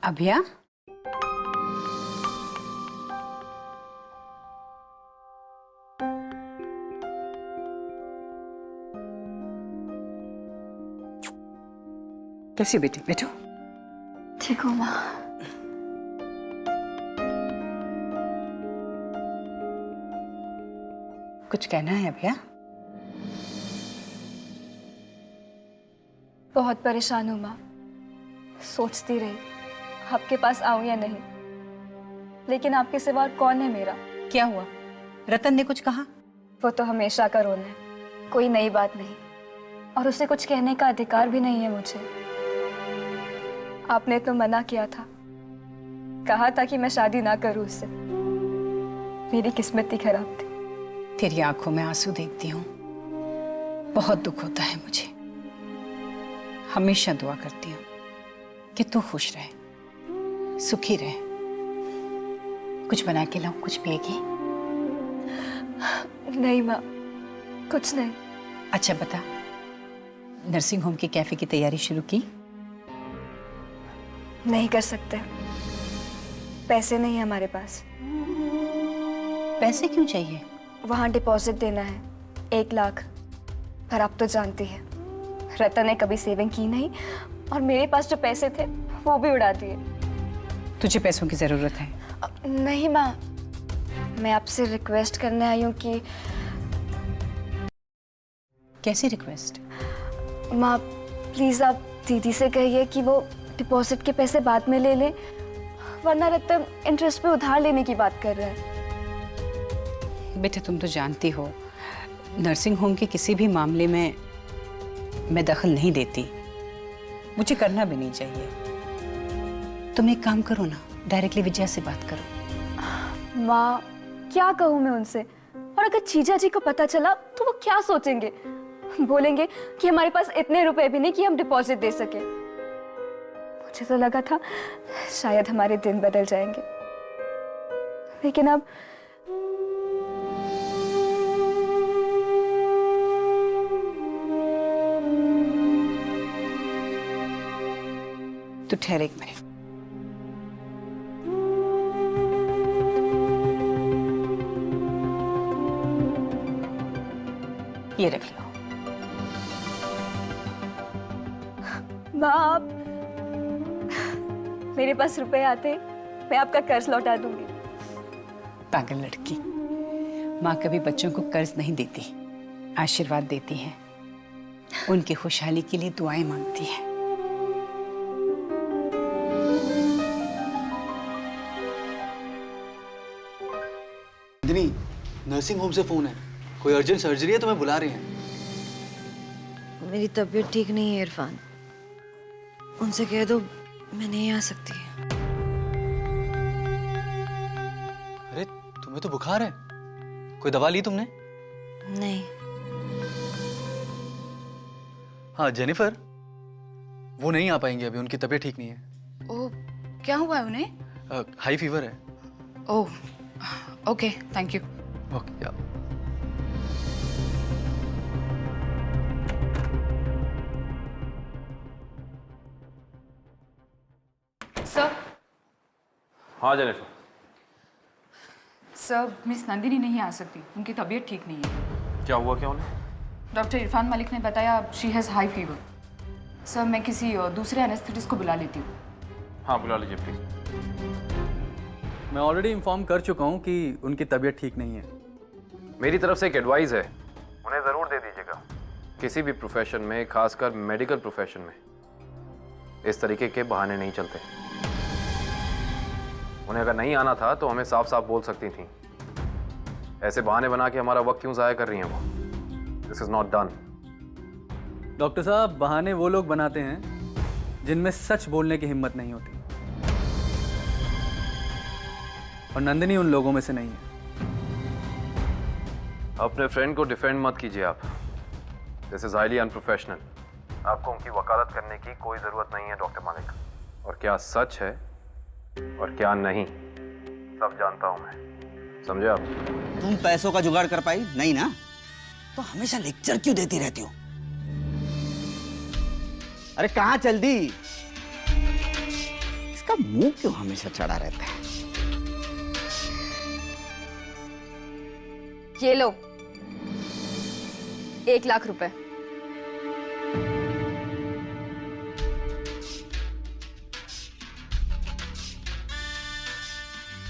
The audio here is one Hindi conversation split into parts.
अभिया, कैसी बेटी? बैठो। ठीक हूँ माँ। कुछ कहना है अभिया? बहुत परेशान हूँ माँ। सोचती रही आपके पास आऊं या नहीं, लेकिन आपके सिवा और कौन है मेरा? क्या हुआ? रतन ने कुछ कहा? वो तो हमेशा का रोना है, कोई नई बात नहीं, और उसे कुछ कहने का अधिकार भी नहीं है मुझे। आपने तो मना किया था, कहा था कि मैं शादी ना करूं उससे। मेरी किस्मत ही खराब थी। तेरी आंखों में आंसू देखती हूँ, बहुत दुख होता है मुझे। हमेशा दुआ करती हूँ कि तू खुश रहे, सुखी रहे। कुछ बना के लाऊं? कुछ पिएगी? नहीं माँ, कुछ नहीं। अच्छा बता, नर्सिंग होम के कैफे की तैयारी शुरू की? नहीं कर सकते, पैसे नहीं है हमारे पास। पैसे क्यों चाहिए? वहाँ डिपॉजिट देना है 1 लाख, पर आप तो जानती हैं रतन ने कभी सेविंग की नहीं, और मेरे पास जो पैसे थे वो भी उड़ा दिए। तुझे पैसों की जरूरत है? नहीं माँ, मैं आपसे रिक्वेस्ट करने आई हूँ कि। कैसी रिक्वेस्ट? माँ प्लीज आप दीदी से कहिए कि वो डिपॉजिट के पैसे बाद में ले लें, वरना रतन इंटरेस्ट पे उधार लेने की बात कर रहा है। बेटे तुम तो जानती हो, नर्सिंग होम के किसी भी मामले में मैं दखल नहीं देती, मुझे करना भी नहीं चाहिए। तुम एक काम करो ना, डायरेक्टली विजया से बात करो। माँ क्या कहूँ मैं उनसे, और अगर जीजा जी को पता चला तो वो क्या सोचेंगे? बोलेंगे कि हमारे पास इतने रुपए भी नहीं कि हम डिपॉजिट दे सके। मुझे तो लगा था शायद हमारे दिन बदल जाएंगे, लेकिन अब तो ठहर एक मिनट। ये रख लो। माँ आप, मेरे पास रुपए आते मैं आपका कर्ज लौटा दूंगी। पागल लड़की, माँ कभी बच्चों को कर्ज नहीं देती, आशीर्वाद देती है, उनकी खुशहाली के लिए दुआएं मांगती है। नंदिनी, नर्सिंग होम से फोन है, कोई अर्जेंट सर्जरी है, तुम्हें बुला रहे हैं। मेरी तबीयत ठीक नहीं है इरफान, उनसे कह दो मैं नहीं आ सकती। अरे तुम्हें तो बुखार है, कोई दवा ली तुमने? नहीं। हाँ जेनिफर, वो नहीं आ पाएंगे अभी, उनकी तबीयत ठीक नहीं है। ओह, क्या हुआ है उन्हें? हाई फीवर है। ओह, ओके, थैंक यू। ओके या। सर, हाँ जेनिफर। सर मिस नंदिनी नहीं आ सकती, उनकी तबीयत ठीक नहीं है। क्या हुआ क्या उन्हें? डॉक्टर इरफान मलिक ने बताया she has high fever. Sir मैं किसी दूसरे एनेस्थेटिस्ट को बुला लेती हूँ। हाँ बुला लीजिए प्लीज। मैं ऑलरेडी इन्फॉर्म कर चुका हूँ कि उनकी तबीयत ठीक नहीं है। मेरी तरफ से एक एडवाइस है, उन्हें ज़रूर दे दीजिएगा। किसी भी प्रोफेशन में, खासकर मेडिकल प्रोफेशन में, इस तरीके के बहाने नहीं चलते। उन्हें अगर नहीं आना था तो हमें साफ साफ बोल सकती थी। ऐसे बहाने बना के हमारा वक्त क्यों ज़ाया कर रही हैं वो? This is not done. Doctor साहब, बहाने वो लोग बनाते हैं जिनमें सच बोलने की हिम्मत नहीं होती, और नंदिनी उन लोगों में से नहीं है। अपने फ्रेंड को डिफेंड मत कीजिए आप, दिस इज हाईली अनप्रोफेशनल। आपको उनकी वकालत करने की कोई ज़रूरत नहीं है डॉक्टर मालिक। और क्या सच है और क्या नहीं, सब जानता हूं मैं, समझे आप? तुम पैसों का जुगाड़ कर पाई नहीं ना, तो हमेशा लेक्चर क्यों देती रहती हो? अरे कहाँ चल दी? इसका मुंह क्यों हमेशा चढ़ा रहता है? ये लो 1 लाख रुपए।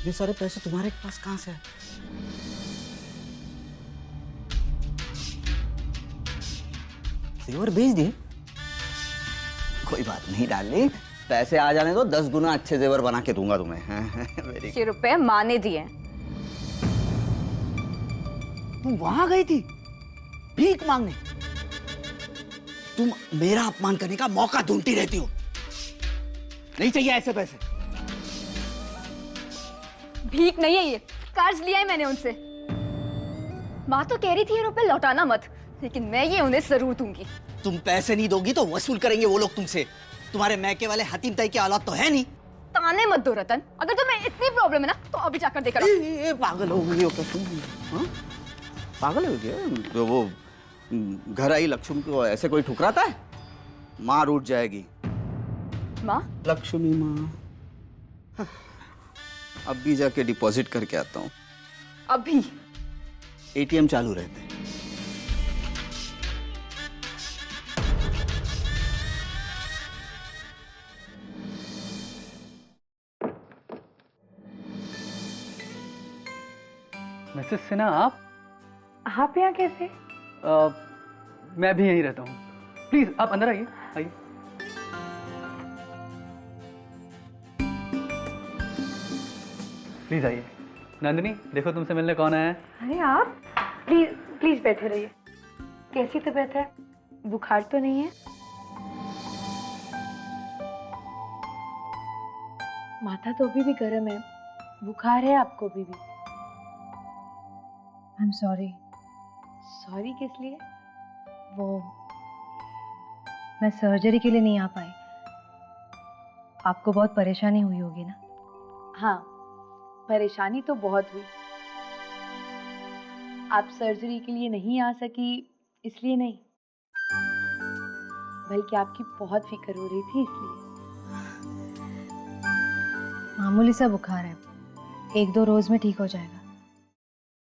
ये सारे पैसे तुम्हारे पास कहां से? जेवर भेज दिए? कोई बात नहीं डार्लिंग, पैसे आ जाने दो, 10 गुना अच्छे जेवर बना के दूंगा तुम्हें। वेरी ये रुपए माँ ने दिए। तुम वहां गई थी भीख मांगने? तुम मेरा अपमान करने का मौका ढूंढती रहती हो। नहीं चाहिए ऐसे पैसे। भीख नहीं है, ये कर्ज लिया है मैंने उनसे। माँ तो कह रही थी ये रुपए लौटाना मत, लेकिन मैं ये उन्हें जरूर दूंगी। तुम पैसे नहीं दोगी तो वसूल करेंगे वो लोग तुमसे। तुम्हारे मैके वाले हतीम ताई की औलाद तो है नहीं। ताने मत दो रतन, अगर तुम्हें इतनी प्रॉब्लम है ना तो अभी जाकर देखकर आओ। ए, पागल हो गई हो क्या तुम? हाँ? पागल हो गया? तो वो घर आई लक्ष्मी को ऐसे कोई ठुकराता है? माँ रूठ जाएगी। माँ? लक्ष्मी माँ। अब भी जाके डिपॉजिट करके आता हूँ। अभी? एटीएम चालू रहते हैं। मिसेस सिन्हा, आप यहाँ कैसे? मैं भी यहीं रहता हूँ। प्लीज आप अंदर आइए, आइए। प्लीज आइए। नंदिनी, देखो तुमसे मिलने कौन आया है। अरे आप प्लीज प्लीज बैठे रहिए। कैसी तबीयत है? बुखार तो नहीं है? माथा तो अभी भी गर्म है, बुखार है आपको अभी भी? I am sorry. सॉरी किस लिए? वो मैं सर्जरी के लिए नहीं आ पाई। आपको बहुत परेशानी हुई होगी ना? हाँ, परेशानी तो बहुत हुई। आप सर्जरी के लिए नहीं आ सकी इसलिए नहीं, बल्कि आपकी बहुत फिक्र हो रही थी इसलिए। मामूली सा बुखार है, 1-2 रोज में ठीक हो जाएगा।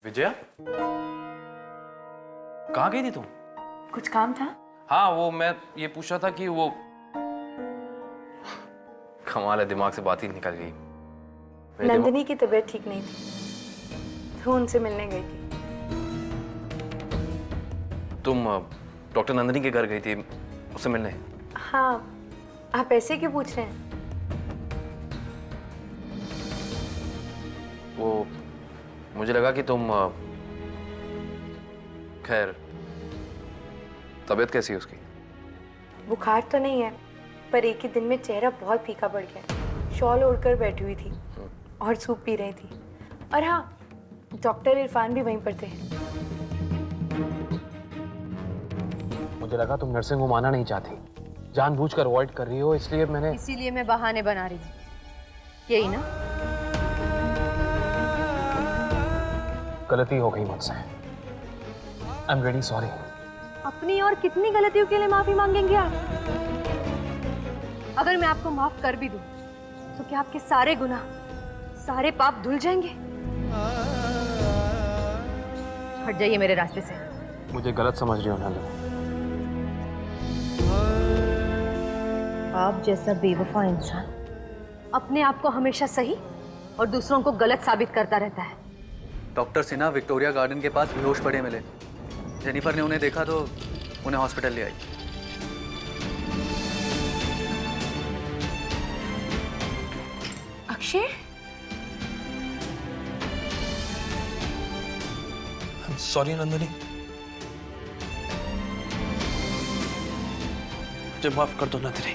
विजया, कहाँ गई थी तुम? कुछ काम था? हाँ, वो मैं ये पूछ रहा था कि वो कमाल है, दिमाग से बात ही निकल गई। नंदिनी की तबीयत ठीक नहीं थी तो उनसे मिलने गई थी। तुम डॉक्टर नंदिनी के घर गई थी उससे मिलने? हाँ, आप ऐसे क्यों पूछ रहे हैं? वो मुझे लगा कि तुम खैर, तबीयत कैसी है उसकी? बुखार तो नहीं है, पर एक ही दिन में चेहरा बहुत फीका पड़ गया। शॉल ओढ़कर बैठी हुई थी और सूप पी रही थी। और हाँ, डॉक्टर इरफान भी वहीं पर थे। मुझे लगा तुम नर्सिंग होम आना नहीं चाहती, जानबूझकर अवॉइड कर रही हो, इसलिए इसीलिए मैं बहाने बना रही हूँ, यही ना? गलती हो गई मुझसे। I am really sorry. अपनी और कितनी गलतियों के लिए माफी मांगेंगे आप? अगर मैं आपको माफ कर भी दूं, तो क्या आपके सारे गुनाह, सारे पाप धुल जाएंगे? हट जाइए मेरे रास्ते से। मुझे गलत समझ रही हो नंदिनी। आप जैसा बेवफा इंसान अपने आप को हमेशा सही और दूसरों को गलत साबित करता रहता है। डॉक्टर सिन्हा विक्टोरिया गार्डन के पास बेहोश पड़े मिले। जेनिफर ने उन्हें देखा तो उन्हें हॉस्पिटल ले आई। अक्षय? सॉरी नंदिनी, मुझे माफ कर दो नंदिनी।